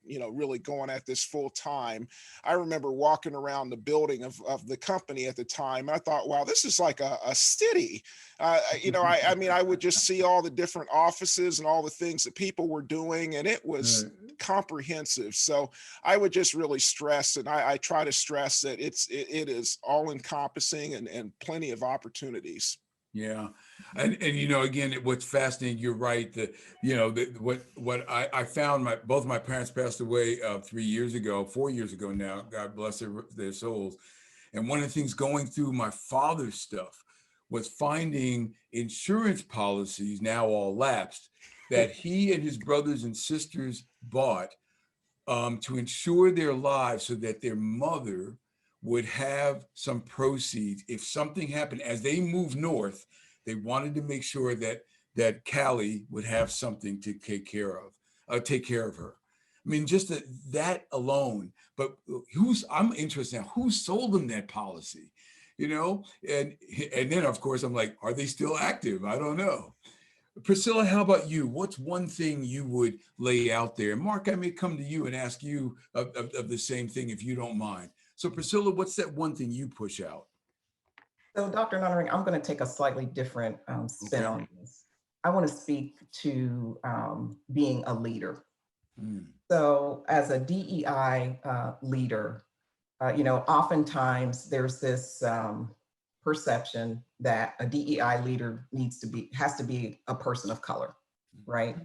you know, really going at this full time, I remember walking around the building of the company at the time. And I thought, wow, this is like a city. You know, I mean, I would just see all the different offices and all the things that people were doing, and it was comprehensive. So I would just really stress, and I try to stress that it is all encompassing and plenty of opportunities. Yeah. And you know, again, what's fascinating, you're right, that, you know, what I found, both my parents passed away 4 years ago now, God bless their souls. And one of the things going through my father's stuff was finding insurance policies, now all lapsed, that he and his brothers and sisters bought to insure their lives so that their mother would have some proceeds if something happened. As they moved north, they wanted to make sure that Callie would have something to take care of her. I mean, just that alone. But I'm interested now, who sold them that policy? You know, and then of course I'm like, are they still active? I don't know. Priscilla, how about you? What's one thing you would lay out there? Mark, I may come to you and ask you of the same thing if you don't mind. So Priscilla, what's that one thing you push out? So Dr. Nunery, I'm going to take a slightly different spin on this. I want to speak to being a leader. So as a DEI leader, oftentimes there's this perception that a DEI leader has to be a person of color, right?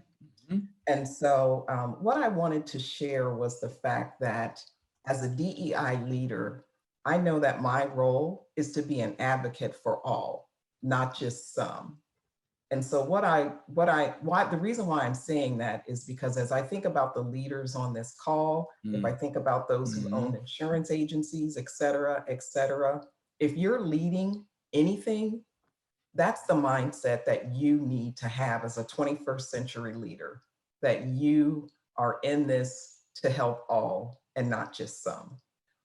And so what I wanted to share was the fact that as a DEI leader, I know that my role is to be an advocate for all, not just some. And so the reason why I'm saying that is because as I think about the leaders on this call, if I think about those who own insurance agencies, et cetera, if you're leading anything, that's the mindset that you need to have as a 21st century leader, that you are in this to help all and not just some.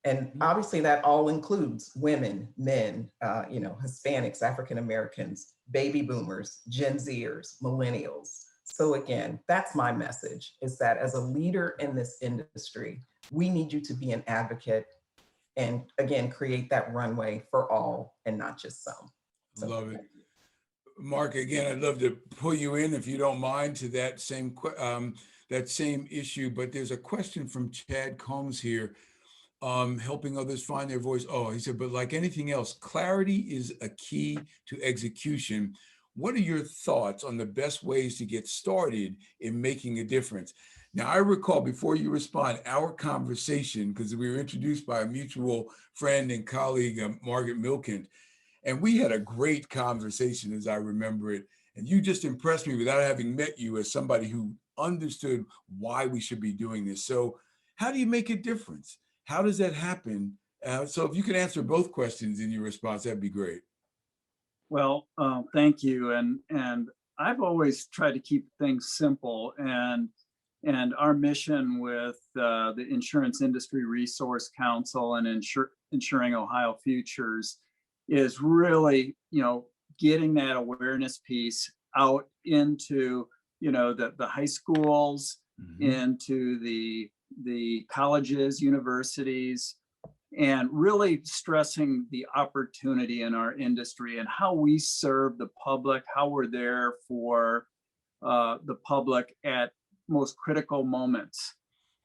And obviously that all includes women, men, Hispanics, African Americans, baby boomers, Gen Zers, millennials. So again, that's my message, is that as a leader in this industry, we need you to be an advocate and again, create that runway for all and not just some. So, love it. Mark, again, I'd love to pull you in, if you don't mind, to that same issue, but there's a question from Chad Combs here. Helping others find their voice. Oh, he said, but like anything else, clarity is a key to execution. What are your thoughts on the best ways to get started in making a difference? Now, I recall, before you respond, our conversation, because we were introduced by a mutual friend and colleague, Margaret Milkent, and we had a great conversation as I remember it. And you just impressed me without having met you as somebody who understood why we should be doing this. So how do you make a difference? How does that happen? So if you could answer both questions in your response, that'd be great. Well, thank you. And I've always tried to keep things simple. And our mission with the Insurance Industry Resource Council and Insuring Ohio Futures is really, getting that awareness piece out into, the high schools, into the colleges, universities, and really stressing the opportunity in our industry and how we serve the public, how we're there for the public at most critical moments,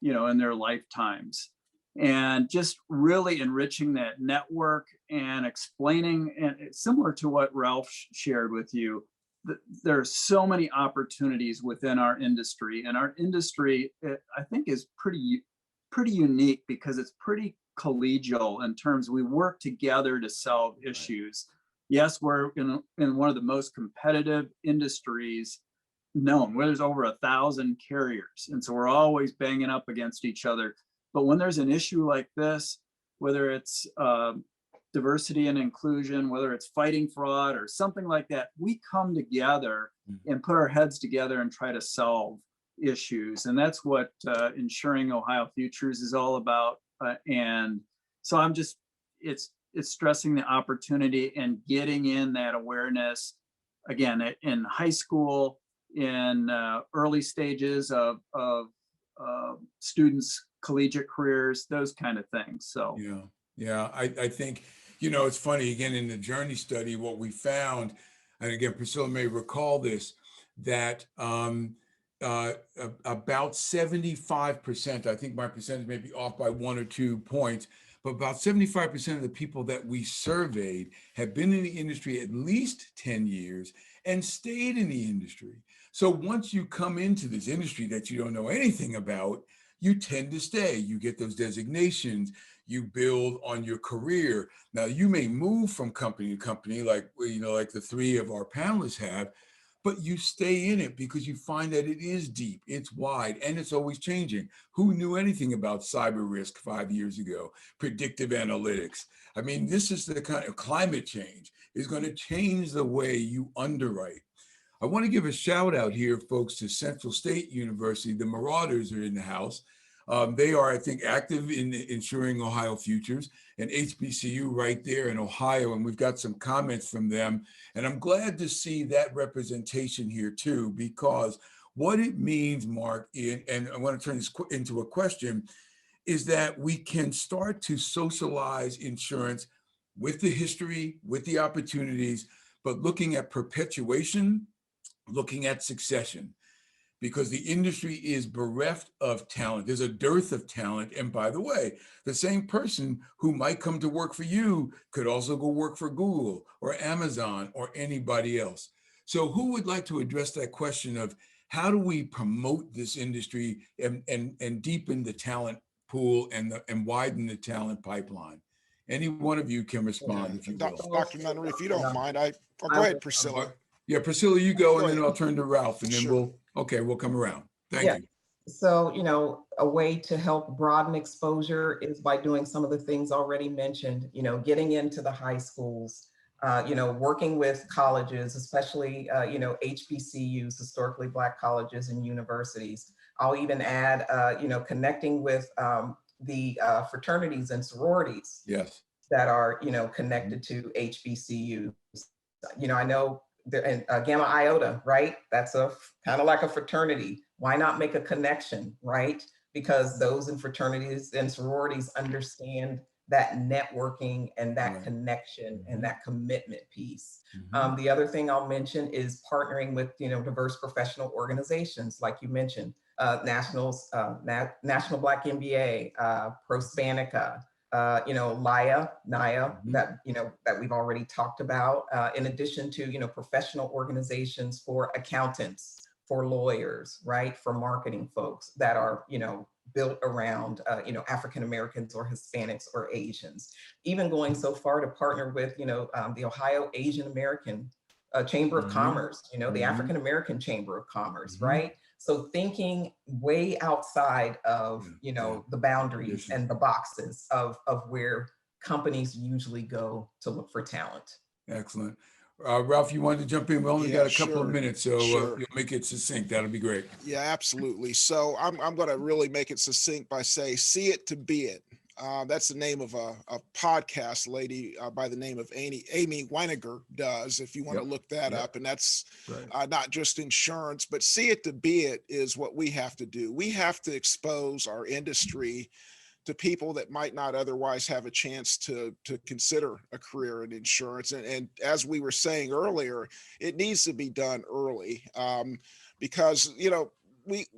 in their lifetimes. And just really enriching that network and explaining, and it's similar to what Ralph shared with you, there are so many opportunities within our industry, and our industry, I think, is pretty unique because it's pretty collegial in terms we work together to solve issues. Yes, we're in one of the most competitive industries known, where there's over 1,000 carriers, and so we're always banging up against each other. But when there's an issue like this, whether it's diversity and inclusion, whether it's fighting fraud or something like that, we come together and put our heads together and try to solve issues. And that's what Insuring Ohio Futures is all about. And so it's stressing the opportunity and getting in that awareness, again, in high school, in early stages of students' collegiate careers, those kind of things. So yeah, I think, it's funny, again, in the Journey study, what we found, and again, Priscilla may recall this, that about 75%, I think my percentage may be off by 1 or 2 points, but about 75% of the people that we surveyed have been in the industry at least 10 years and stayed in the industry. So once you come into this industry that you don't know anything about, you tend to stay. You get those designations, you build on your career. Now, you may move from company to company, like the 3 of our panelists have, but you stay in it because you find that it is deep, it's wide, and it's always changing. Who knew anything about cyber risk 5 years ago? Predictive analytics. I mean, this is the kind of climate change is going to change the way you underwrite. I want to give a shout out here, folks, to Central State University. The Marauders are in the house. They are, I think, active in Insuring Ohio Futures, and HBCU right there in Ohio. And we've got some comments from them. And I'm glad to see that representation here too, because what it means, Mark, and I want to turn this into a question, is that we can start to socialize insurance with the history, with the opportunities, but looking at perpetuation, looking at succession, because the industry is bereft of talent. There's a dearth of talent. And by the way, the same person who might come to work for you could also go work for Google or Amazon or anybody else. So who would like to address that question of how do we promote this industry and deepen the talent pool and widen the talent pipeline? Any one of you can respond if you will. Dr. Nunery, if you don't mind, go ahead, Priscilla. Yeah, Priscilla, you go, and then ahead. I'll turn to Ralph, and then Sure. we'll come around. Thank Yeah. you. So, a way to help broaden exposure is by doing some of the things already mentioned, getting into the high schools, working with colleges, especially, HBCUs, historically Black colleges and universities. I'll even add, connecting with the fraternities and sororities Yes. that are, connected to HBCUs. I know and Gamma Iota, right? That's a kind of like a fraternity. Why not make a connection, right? Because those in fraternities and sororities understand that networking and that Right. connection and that commitment piece. Mhm. The other thing I'll mention is partnering with, diverse professional organizations, like you mentioned, National Black MBA, Prospanica, NIA, that, that we've already talked about, in addition to, professional organizations for accountants, for lawyers, right? For marketing folks that are, built around, African-Americans or Hispanics or Asians, even going so far to partner with, the Ohio Asian American Chamber of Commerce, the African-American Chamber of Commerce, right? So thinking way outside of, the boundaries and the boxes of where companies usually go to look for talent. Excellent. Ralph, you wanted to jump in? We only got a couple of minutes, so Sure. you'll make it succinct. That'll be great. Yeah, absolutely. So I'm going to really make it succinct by saying, see it to be it. That's the name of a podcast lady by the name of Amy Weiniger does, if you want to look that up. And that's Right. not just insurance, but see it to be it is what we have to do. We have to expose our industry to people that might not otherwise have a chance to consider a career in insurance. And as we were saying earlier, it needs to be done early, because,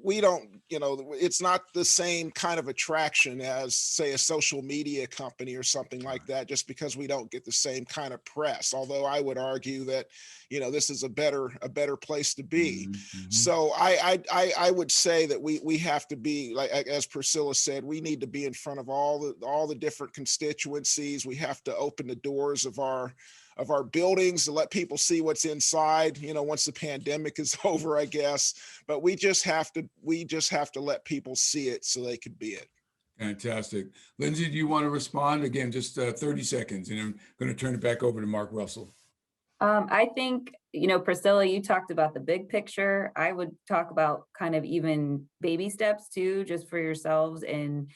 we don't, it's not the same kind of attraction as, say, a social media company or something like that, just because we don't get the same kind of press. Although I would argue that, this is a better place to be. So I would say that we have to be, like, as Priscilla said, we need to be in front of all the different constituencies. We have to open the doors of our buildings to let people see what's inside, once the pandemic is over, I guess. But we just have to let people see it so they could be it. Fantastic. Lindsey, do you want to respond? Again, just 30 seconds, and I'm going to turn it back over to Mark Russell. I think, Priscilla, you talked about the big picture. I would talk about kind of even baby steps too, just for yourselves in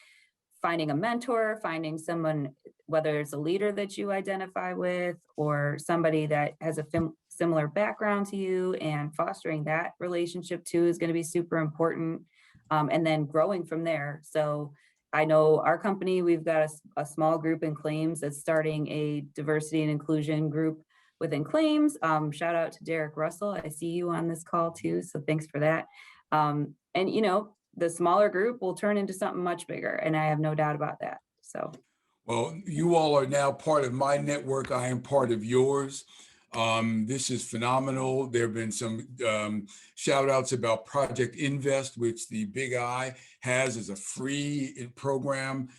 finding a mentor, finding someone, whether it's a leader that you identify with or somebody that has a similar background to you, and fostering that relationship too is going to be super important. And then growing from there. So I know our company, we've got a small group in claims that's starting a diversity and inclusion group within claims. Shout out to Derek Russell. I see you on this call too. So thanks for that. And the smaller group will turn into something much bigger. And I have no doubt about that. So. Well, you all are now part of my network. I am part of yours. This is phenomenal. There have been some shout outs about Project Invest, which the Big I has as a free program.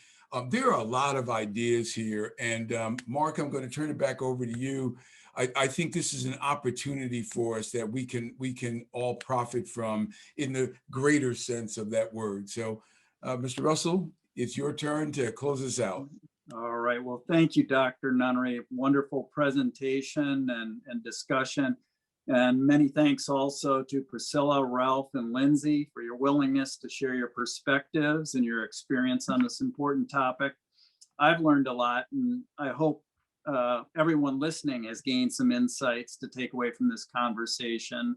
There are a lot of ideas here. And Mark, I'm going to turn it back over to you. I think this is an opportunity for us that we can all profit from in the greater sense of that word. So, Mr. Russell, it's your turn to close us out. All right. Well, thank you, Dr. Nunery. Wonderful presentation and discussion. And many thanks also to Priscilla, Ralph, and Lindsey for your willingness to share your perspectives and your experience on this important topic. I've learned a lot, and I hope everyone listening has gained some insights to take away from this conversation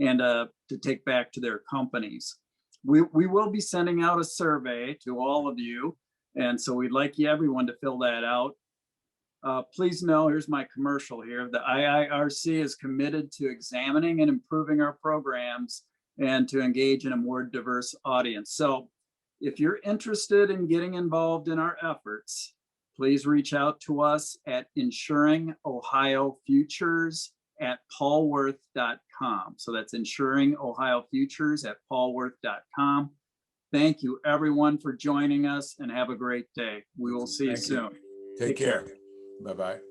and to take back to their companies. We will be sending out a survey to all of you. And so we'd like everyone to fill that out. Please know, here's my commercial here, the IIRC is committed to examining and improving our programs and to engage in a more diverse audience. So if you're interested in getting involved in our efforts, please reach out to us at Insuring Ohio Futures at paulworth.com. So that's Insuring Ohio Futures at paulworth.com. Thank you everyone for joining us and have a great day. We will see you Thank you. soon. Take care. Bye-bye.